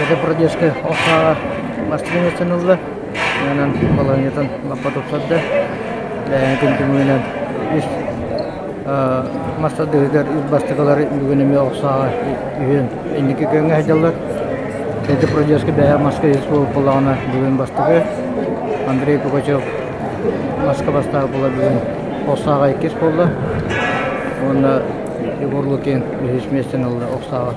Это продержка оха мастырын сынылды. Янан баланетан лапа топсады. Ләйін кемінен мастырдығыдар бастықалары бүгінеме оқсаға үйен. Әндекі көнгі әжалар. Это продержка бәйі маска ес болып болағына бүгін бастығы. Андрей Пугачев маска бастағы бола бүгін оқсаға екес болды. Оны Егор Лукин үйесместен алды оқсаға.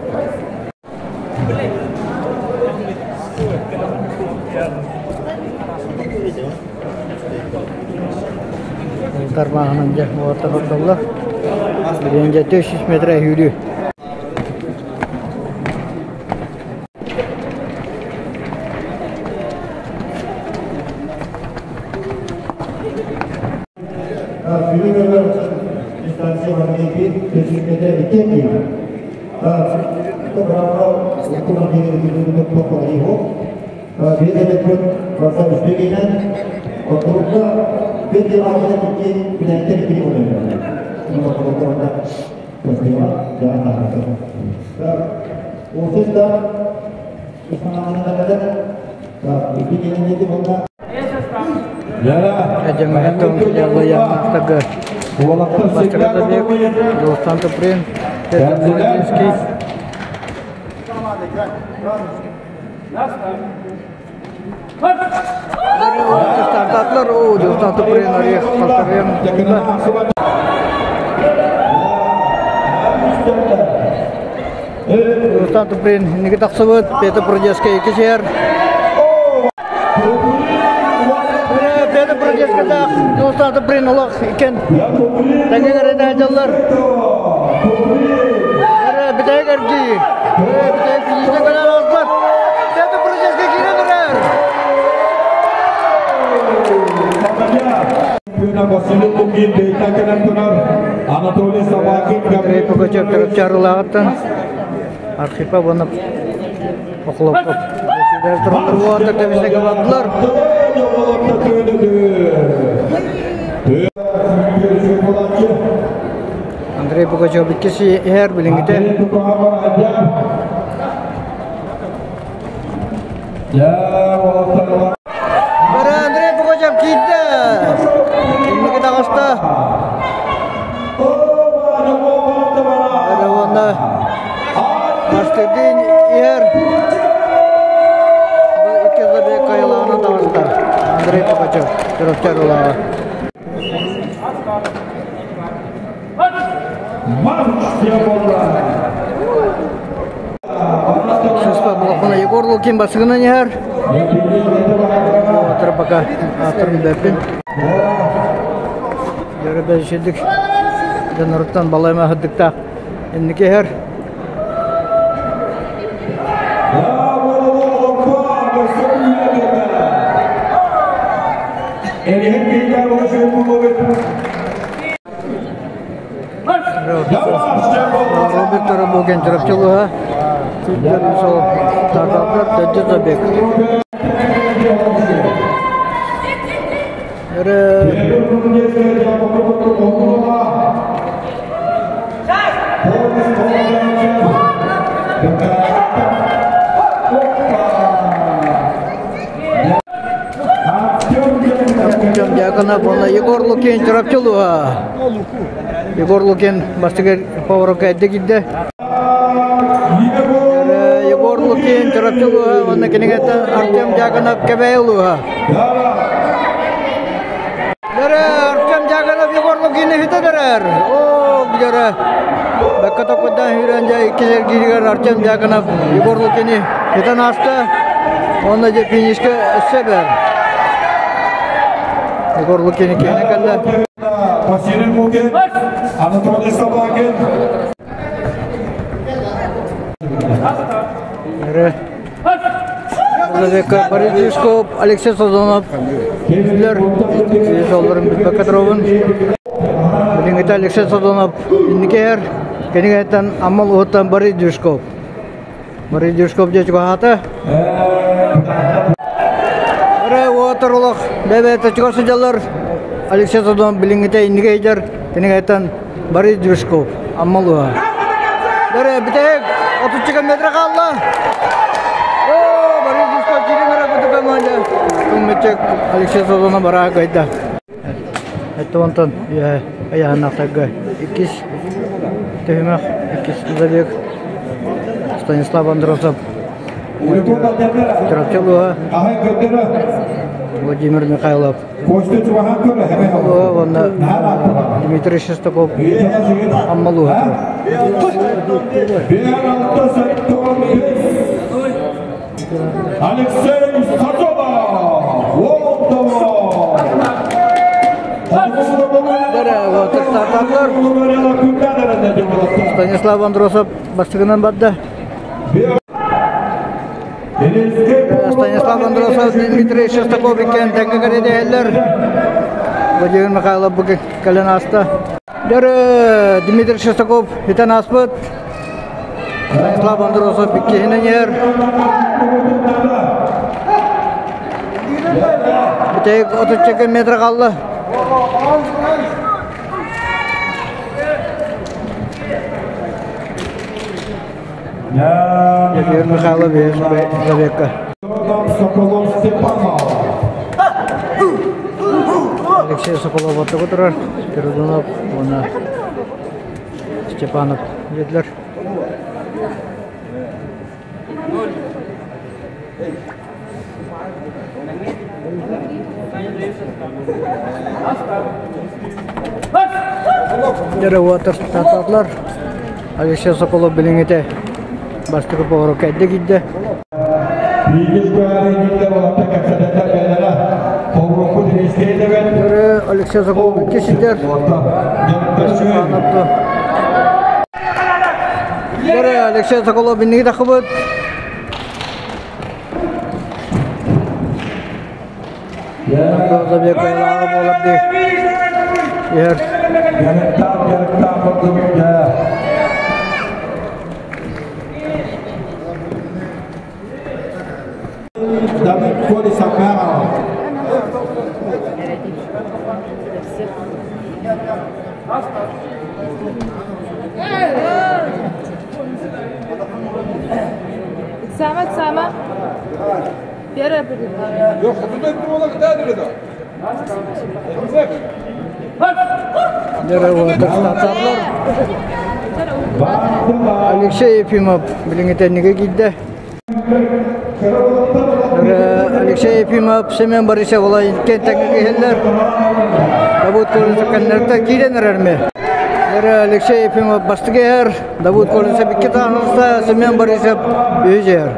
Тармағынан жақ мұғатта бақталды. Біренде 400 метр әйілі. Jemaah yang Taga Masyarakat Dostan Tuprin Tetapinski startlar Dostan Tuprin Arif Faltarian Dostan Tuprin ini kita sebut Peter Projeski Kisir Projeska Dostan Tuprin Allah iken Tengah kereta ajalar Bidaya kerji Bidaya kerji kenal Osman Peter Projeska kira benar Andrei Pugachev tercari lawatan Arxipa banap Oklopop Sudah terlalu tak bisa kebablar Andrei Pugachev ikisi her biling kita Para Andrei Pugachev kita ini kita kosta ada wanda Mastedin her ikis lebih kaya lawan tawasta Andrei Pugachev terus cari lawan Sespa bolak-balik Егор Лукин basıgına yer. Terpakai aturun bepin. Yarı beşildik. Dan urutan balayma hıddıkta. İndiki her. Robert Tarabogen tarafçılığa Türklerin sol taraflar Tecrüt Zabek Jakana bana Егор Лукин tarafçılığa Егор Лукин бастыгер поворотка эдегиде. Егор Лукин тарапчылыгы, оны кенегете Артем Жаганов кебейлыгы. Артем Жаганов Егор Лукинни хитедерер. О, бижара беккатокудан хүйренже иккисер киригер Артем Жаганов Егор Лукинни хитен ашты. Оны же финишке өссебер. Егор Лукинни кенекелде. Василий Мугин, Анатолий Собакин. Борис Дюшков, Алексей Сазонов, Солдарын Бекатровын, Билингета Алексей Сазонов, Индикер, Кенигетан Амал Ухтан Борис Дюшков. Борис Дюшков жечко хаты. Оторлық, бәбәті чықасы жалар, Алексей Сазонов Билингета Индикер, Кенигетан Борис Дюшков, Амал Уха. Бітек, 32 метр қалды. aja. Tumecek Alexey Sozona baraga ida. Это он там, я на тага. Икис, Тимах, Икис Забек, Станислав Андросов, Трактилуа, Владимир Михайлов, Дмитрий Шестаков, Аммалуха. Алексей Сазова! Станислав Андросов бастығынан бадды. Станислав Андросов, Дмитрий Шестаков екен тәңгі кәреде әлдер. Владимир Михайлов бүгі кәлін асты. Дмитрий Шестаков етен аспыт. Станислав Андросов біккесінен ер. Бітейік 32 метр қалды. Владимир Михайлов есть Забека. Алексей Соколов вот такой турар. Передунов, вон Степанов Едлер. Дереватор тататлар. Алексей Соколов билингете. Бастығы повару кәдді кидді. Алексей Соколов кесіндер. Алексей Соколов біннегі тақы бұд. Забек айлағы болып де. David Cole Sakara. Sama. Первая победа. Yok, tutup bu olak dadır da. Алексей Ефимов билингетенниге кидді. Алексей Ефимов, Семен Борисов олай кенттәңгі кейлер. Давуд Колынсов кәннәрді кейленер әрме. Алексей Ефимов бастығы әр. Давуд Колынсов бікке тағынылса, Семен Борисов өз әр.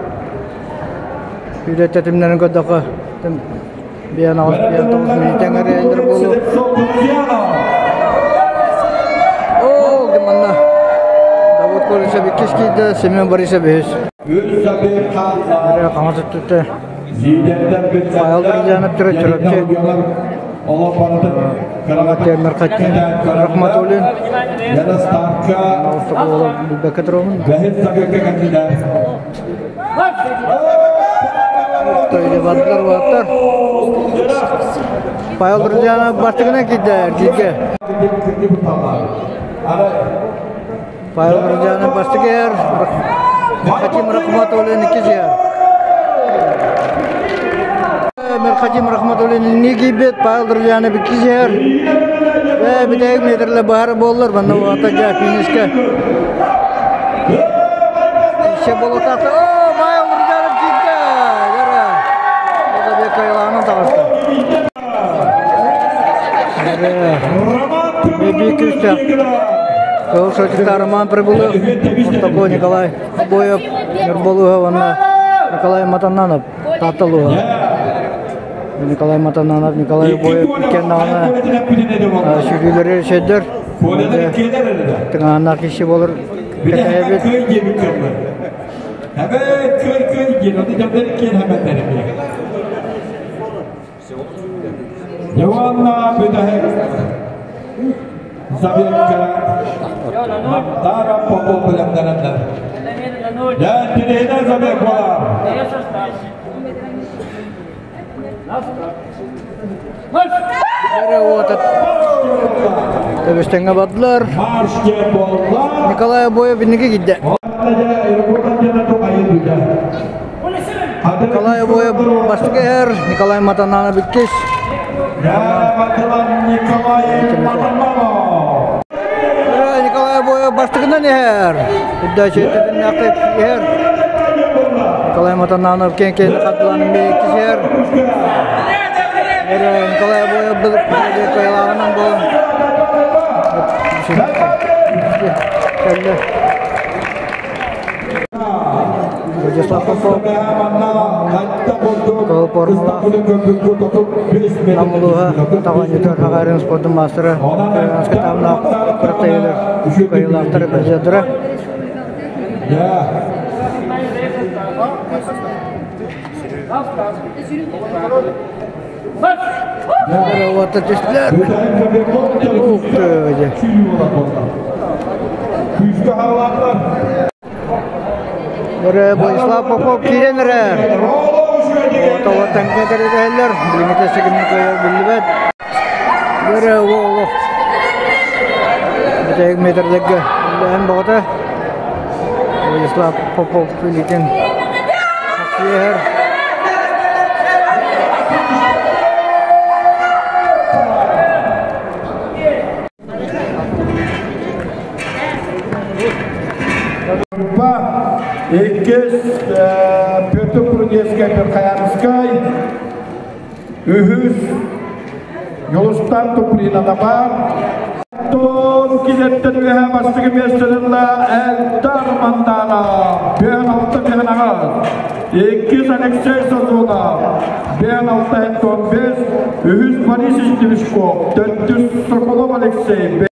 Үйдеттетімдерін көдіқі. Биян 9 минуттен әрі әндір болу. Оу, деманна. Давуд Колынсов біккес кейді, Семен Борисов өз. Қаматып тұтты. Файлдар жанып тұры түріпке. Темір Қаттин, Рахматулин. Ауыстық олып Бұлбәкі тұрауын. Тойды бадылар бадылар. Файлдар жанып бастығына кейді әркелге. Файлдар жанып бастығы әр. Мерхатим Рахматулин 2 жер. Мерхатим Рахматулин неге бет, Павел Друзьяны 2 жер. Бітәйік метрлі бағары болылар, банда оғата жа финишке. Ише болу тақты. Павел Друзьяны кейді. Жара. Ода бек айлағынан тағысты. Бебек үсті. Кол шотикта Роман Прибулов, Остако Николай Обоев, Мирболуга, Николай Матананов, Таталуга. Николай Матананов, Николай Обоев, Кеннағына шүргілері шеддер. Тыңағына кеші болыр. Кәтәйбет. Zabeka Tara Popo Pelamdanan dan tidak Zabek bola. Tebestenge badlar. Николай Обоев биннеге кидді. Николай Боев бастыгер, Николай Матанана Биккис. Николай Боев бастыгынан ер. Удача ететін нақып ер. Николай Матанана кен-кен қатыланын бейкіз ер. Николай Боев бұл қайлағынан бұл. Вячеслав Попов Кол Формула Намылуға тағын етер ағайрын спорттың мастыры Қырғансқа тамына қырықта елер қайылақтары бәзедірі Вата тестілер Вячеслав Попов кейленер. Тауаттан кәдердәләр. Билемете сегемне кояр билбет. Бере оло. Бетек метрдәге бән багыта. Вячеслав Попов билеген. Хакер. Ekes Pötü Kurudiyeskay bir Kayanskay Ühüz Yolustan Tuprina da var Ton kiletten ühe bastığı mesleğinde Eldar Mandana Ben altta bir ağız Ekes Aleksey Sazona Ben altta 5 Ühüz Paris İştirişko Döntüz Sokolov Aleksey